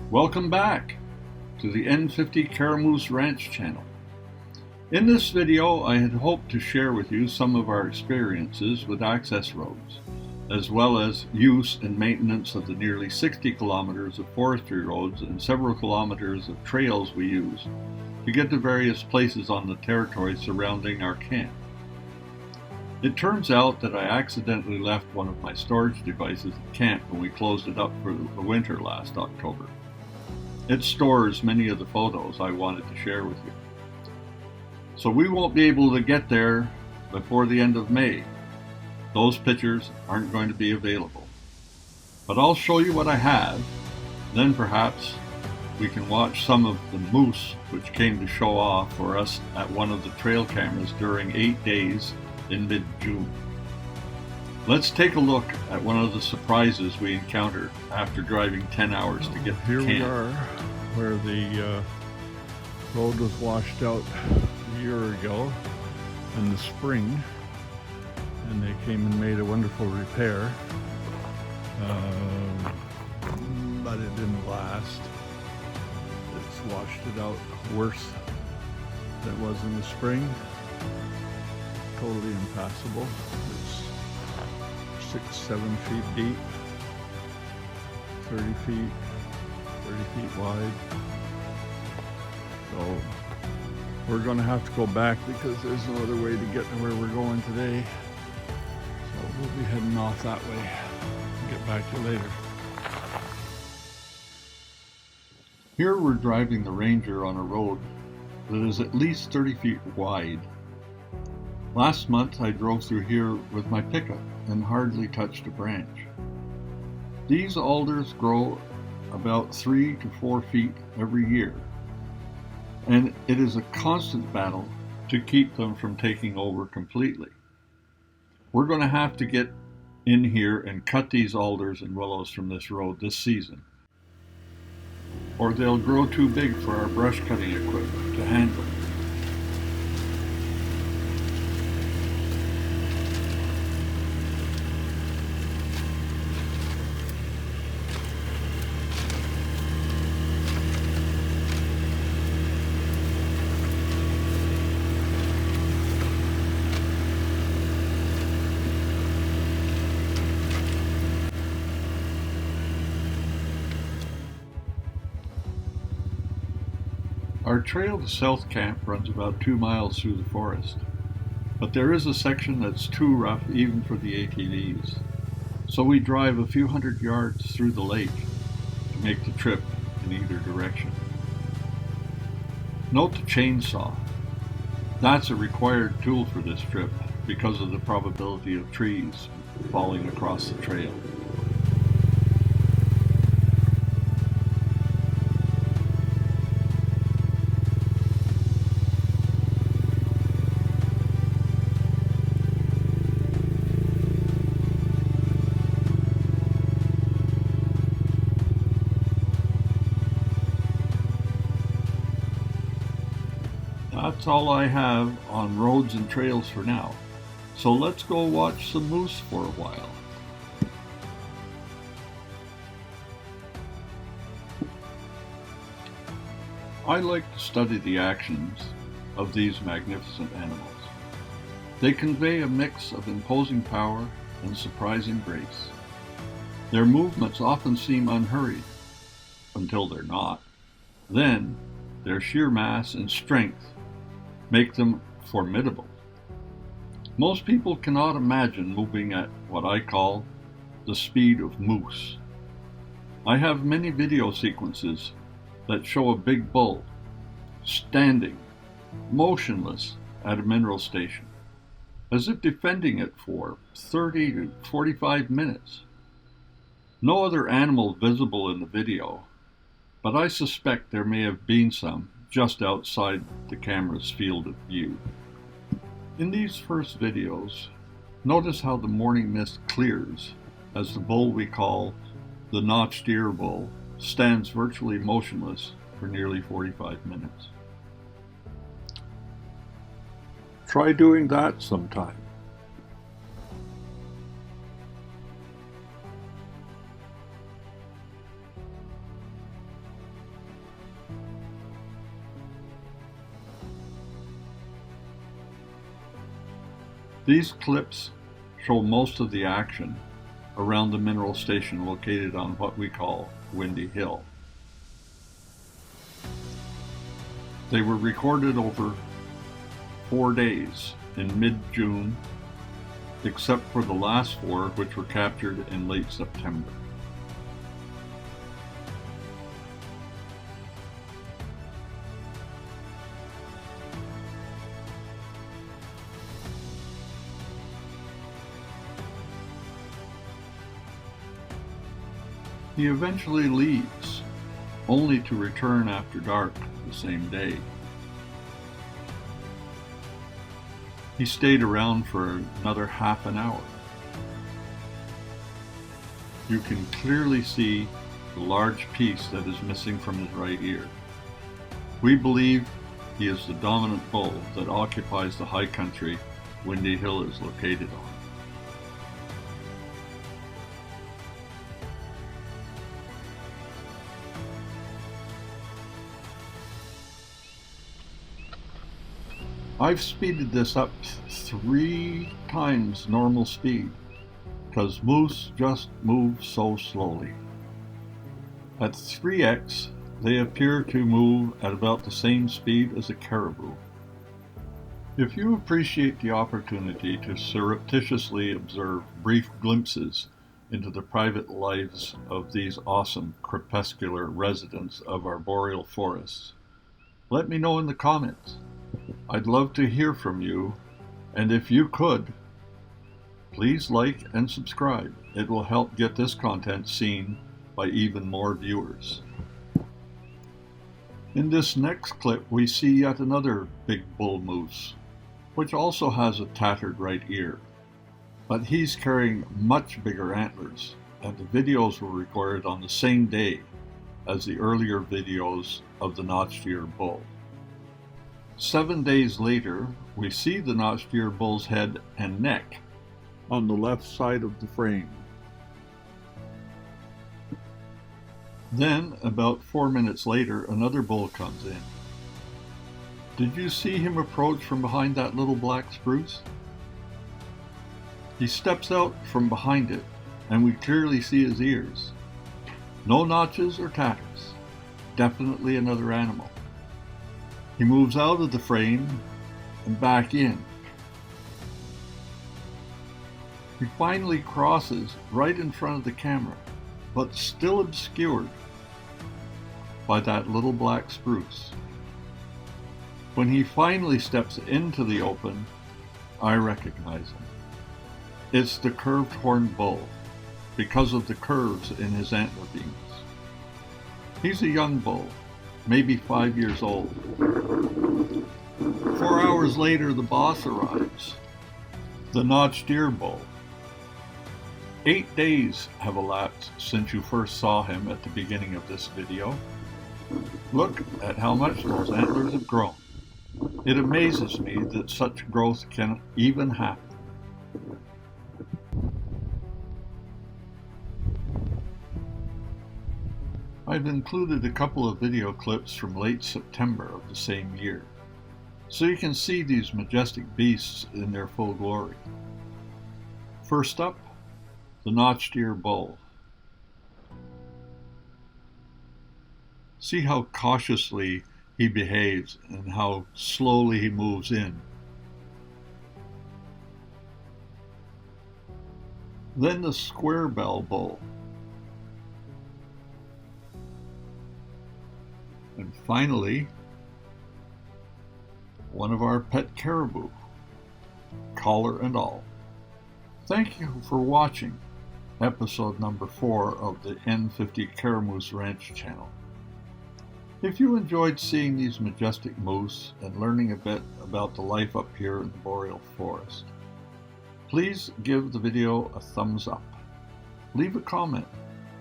Welcome back to the N50 Carimoose Ranch channel. In this video, I had hoped to share with you some of our experiences with access roads, as well as use and maintenance of the nearly 60 kilometers of forestry roads and several kilometers of trails we use to get to various places on the territory surrounding our camp. It turns out that I accidentally left one of my storage devices at camp when we closed it up for the winter last October. It stores many of the photos I wanted to share with you. So we won't be able to get there before the end of May. Those pictures aren't going to be available. But I'll show you what I have, then perhaps we can watch some of the moose which came to show off for us at one of the trail cameras during 8 days in mid-June. Let's take a look at one of the surprises we encountered after driving 10 hours to get to camp. Here we are, where the road was washed out a year ago in the spring, and they came and made a wonderful repair, but it didn't last. It's washed it out worse than it was in the spring. Totally impassable. It's 6-7 feet deep, 30 feet wide. So we're going to have to go back because there's no other way to get to where we're going today. So we'll be heading off that way. I'll get back to you later. Here we're driving the Ranger on a road that is at least 30 feet wide. Last month I drove through here with my pickup and hardly touched a branch. These alders grow about 3 to 4 feet every year, and it is a constant battle to keep them from taking over completely. We're going to have to get in here and cut these alders and willows from this road this season, or they'll grow too big for our brush cutting equipment to handle. Our trail to South Camp runs about 2 miles through the forest, but there is a section that's too rough even for the ATVs, so we drive a few hundred yards through the lake to make the trip in either direction. Note the chainsaw. That's a required tool for this trip because of the probability of trees falling across the trail. That's all I have on roads and trails for now. So let's go watch some moose for a while. I like to study the actions of these magnificent animals. They convey a mix of imposing power and surprising grace. Their movements often seem unhurried, until they're not. Then, their sheer mass and strength make them formidable. Most people cannot imagine moving at what I call the speed of moose. I have many video sequences that show a big bull standing, motionless at a mineral station, as if defending it for 30 to 45 minutes. No other animal visible in the video, but I suspect there may have been some just outside the camera's field of view. In these first videos, notice how the morning mist clears as the bull we call the notched ear bull stands virtually motionless for nearly 45 minutes. Try doing that sometime. These clips show most of the action around the mineral station located on what we call Windy Hill. They were recorded over 4 days in mid-June, except for the last 4, which were captured in late September. He eventually leaves, only to return after dark the same day. He stayed around for another half an hour. You can clearly see the large piece that is missing from his right ear. We believe he is the dominant bull that occupies the high country Windy Hill is located on. I've speeded this up 3 times normal speed because moose just move so slowly. At 3x, they appear to move at about the same speed as a caribou. If you appreciate the opportunity to surreptitiously observe brief glimpses into the private lives of these awesome crepuscular residents of our boreal forests, let me know in the comments. I'd love to hear from you, and if you could, please like and subscribe. It will help get this content seen by even more viewers. In this next clip, we see yet another big bull moose, which also has a tattered right ear, but he's carrying much bigger antlers, and the videos were recorded on the same day as the earlier videos of the notched ear bull. 7 days later, we see the notched ear bull's head and neck on the left side of the frame. Then, about 4 minutes later, another bull comes in. Did you see him approach from behind that little black spruce? He steps out from behind it, and we clearly see his ears. No notches or tatters. Definitely another animal. He moves out of the frame and back in. He finally crosses right in front of the camera, but still obscured by that little black spruce. When he finally steps into the open, I recognize him. It's the curved horned bull, because of the curves in his antler beams. He's a young bull, maybe 5 years old. 4 hours later, the boss arrives, the notched ear bull. 8 days have elapsed since you first saw him at the beginning of this video. Look at how much those antlers have grown. It amazes me that such growth can even happen. I've included a couple of video clips from late September of the same year, so you can see these majestic beasts in their full glory. First up, the notched ear bull. See how cautiously he behaves and how slowly he moves in. Then the square bell bull. And finally, one of our pet caribou, collar and all. Thank you for watching episode number 4 of the N50 Carimoose Ranch channel. If you enjoyed seeing these majestic moose and learning a bit about the life up here in the boreal forest, please give the video a thumbs up, leave a comment,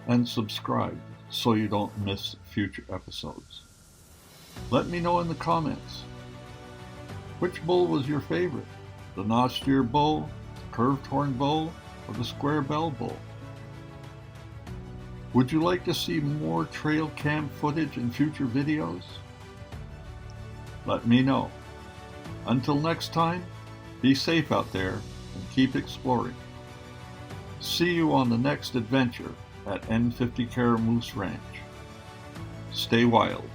and subscribe so you don't miss future episodes. Let me know in the comments, which bull was your favorite? The notched ear bull, the curved horn bull, or the square bell bull? Would you like to see more trail cam footage in future videos? Let me know. Until next time, be safe out there and keep exploring. See you on the next adventure at N50 Carimoose Ranch. Stay wild.